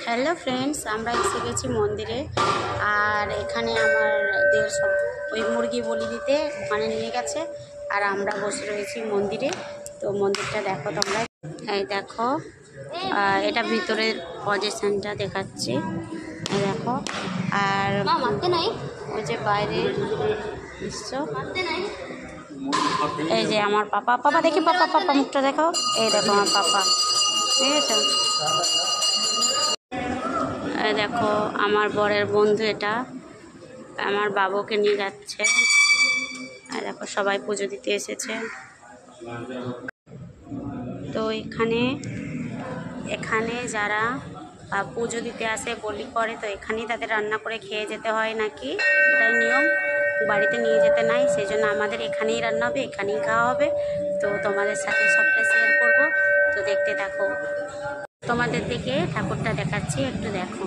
Hello friends, আমরা এসে গেছি মন্দিরে। আর এখানে আমাদের সব ওই মুরগি বলি দিতে ওখানে নিয়ে গেছে, আর আমরা বসে রয়েছি মন্দিরে। তো মন্দিরটা দেখো তোমরা, এই দেখো, এটা ভিতরের পজিশনটা দেখাচ্ছি, এই দেখো। আর ওই যে বাইরের দৃশ্য, এই যে আমার পাপা পাপা দেখি, পাপা পাপা মুখটা দেখো, এই দেখো আমার পাপা, ঠিক আছে। দেখো আমার বরের বন্ধু, এটা আমার বাবুকে নিয়ে যাচ্ছে। আর দেখো সবাই পুজো দিতে এসেছে। তো এখানে যারা পুজো দিতে আসে, বলি করে, তো এখানেই তাদের রান্না করে খেয়ে যেতে হয় নাকি, এটাই নিয়ম, বাড়িতে নিয়ে যেতে নাই। সেই জন্য আমাদের এখানেই রান্না হবে, এখানেই খাওয়া হবে। তো তোমাদের সাথে সবটা শেয়ার করবো, তো দেখতে থাকো। তোমাদের দিকে ঠাকুরটা দেখাচ্ছি, একটু দেখো।